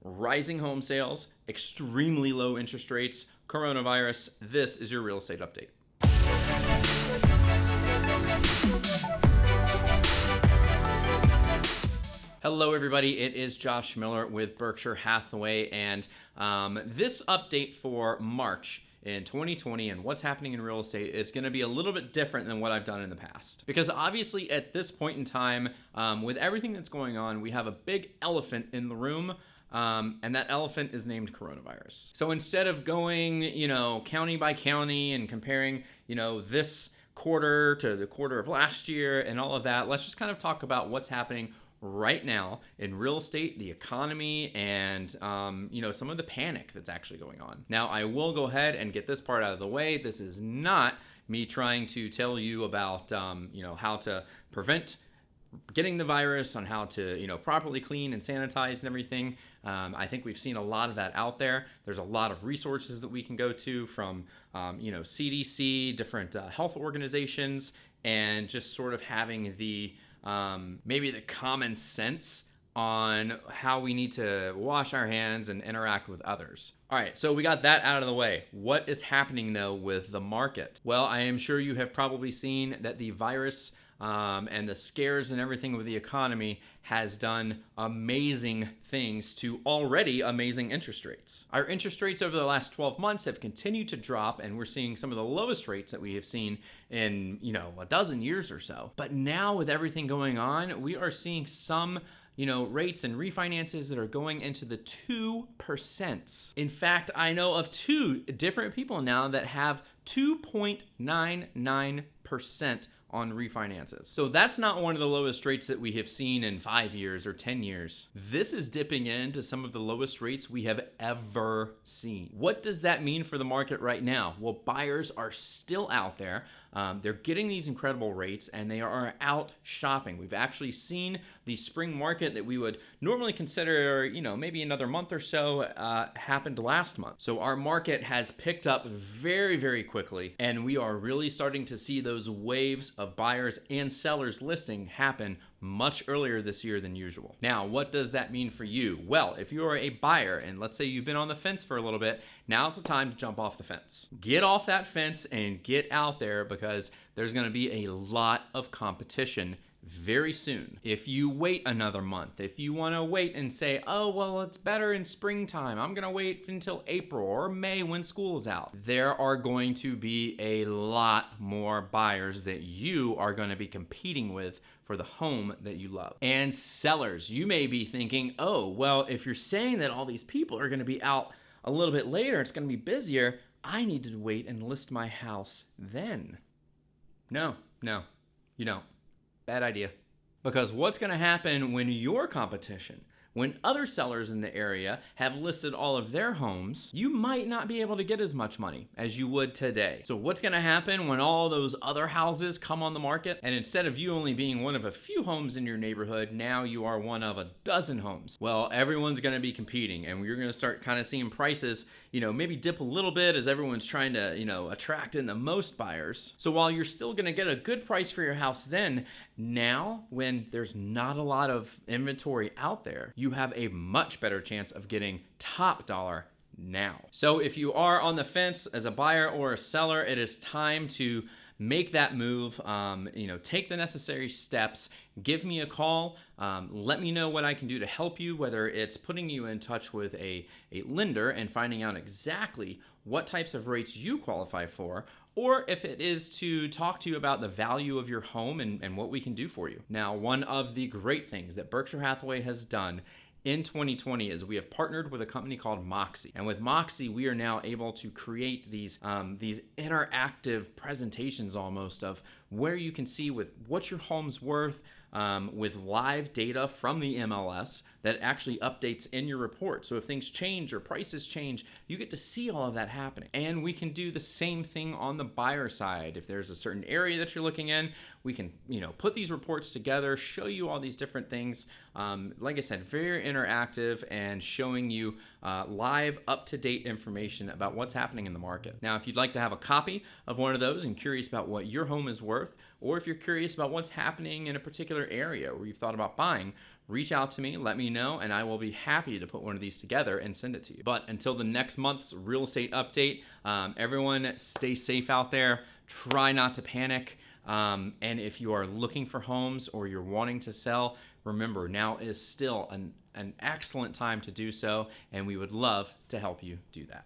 rising home sales, extremely low interest rates, coronavirus. This is your real estate update. Hello everybody, it is Josh Miller with Berkshire Hathaway, and this update for March in 2020 and what's happening in real estate is going to be a little bit different than what I've done in the past. Because obviously at this point in time, with everything that's going on, we have a big elephant in the room, and that elephant is named coronavirus. So instead of going, county by county and comparing, this quarter to the quarter of last year and all of that, let's just kind of talk about what's happening right now in real estate, the economy, and some of the panic that's actually going on. Now, I will go ahead and get this part out of the way. This is not me trying to tell you about how to prevent getting the virus, on how to properly clean and sanitize and everything. I think we've seen a lot of that out there. There's a lot of resources that we can go to from CDC, different health organizations, and just sort of having the maybe the common sense on how we need to wash our hands and interact with others. All right, so we got that out of the way. What is happening though with the market? Well, I am sure you have probably seen that the virus and the scares and everything with the economy has done amazing things to already amazing interest rates. Our interest rates over the last 12 months have continued to drop, and we're seeing some of the lowest rates that we have seen in, a dozen years or so. But now with everything going on, we are seeing some rates and refinances that are going into the 2%. In fact, I know of two different people now that have 2.99% on refinances. So that's not one of the lowest rates that we have seen in 5 years or 10 years. This is dipping into some of the lowest rates we have ever seen. What does that mean for the market right now? Well, buyers are still out there. They're getting these incredible rates and they are out shopping. We've actually seen the spring market that we would normally consider, maybe another month or so, happened last month. So our market has picked up very, very quickly, and we are really starting to see those waves of buyers and sellers listing happen much earlier this year than usual. Now, what does that mean for you? Well, if you are a buyer and let's say you've been on the fence for a little bit, now's the time to jump off the fence. Get off that fence and get out there, because there's going to be a lot of competition very soon. If you wait another month, if you want to wait and say, oh, well, it's better in springtime, I'm going to wait until April or May when school is out, there are going to be a lot more buyers that you are going to be competing with for the home that you love. And sellers, you may be thinking, oh, well, if you're saying that all these people are going to be out a little bit later, it's going to be busier, I need to wait and list my house then. No, you don't. Bad idea. Because what's going to happen when your competition, when other sellers in the area have listed all of their homes, you might not be able to get as much money as you would today. So what's going to happen when all those other houses come on the market, and instead of you only being one of a few homes in your neighborhood, now you are one of a dozen homes? Well, everyone's going to be competing, and we're going to start kind of seeing prices, maybe dip a little bit as everyone's trying to, attract in the most buyers. So while you're still going to get a good price for your house then, now when there's not a lot of inventory out there, you have a much better chance of getting top dollar now. So if you are on the fence as a buyer or a seller, it is time to make that move. Take the necessary steps. Give me a call. Let me know what I can do to help you, whether it's putting you in touch with a lender and finding out exactly what types of rates you qualify for, or if it is to talk to you about the value of your home and what we can do for you. Now, one of the great things that Berkshire Hathaway has done in 2020 is we have partnered with a company called Moxie. And with Moxie, we are now able to create these interactive presentations almost of where you can see with what your home's worth, with live data from the MLS that actually updates in your report. So if things change or prices change, you get to see all of that happening. And we can do the same thing on the buyer side. If there's a certain area that you're looking in, we can, put these reports together, show you all these different things. Like I said, very interactive and showing you live, up-to-date information about what's happening in the market. Now, if you'd like to have a copy of one of those and curious about what your home is worth, or if you're curious about what's happening in a particular area where you've thought about buying, reach out to me, let me know, and I will be happy to put one of these together and send it to you. But until the next month's real estate update, everyone stay safe out there. Try not to panic. And if you are looking for homes or you're wanting to sell, remember, now is still an excellent time to do so, and we would love to help you do that.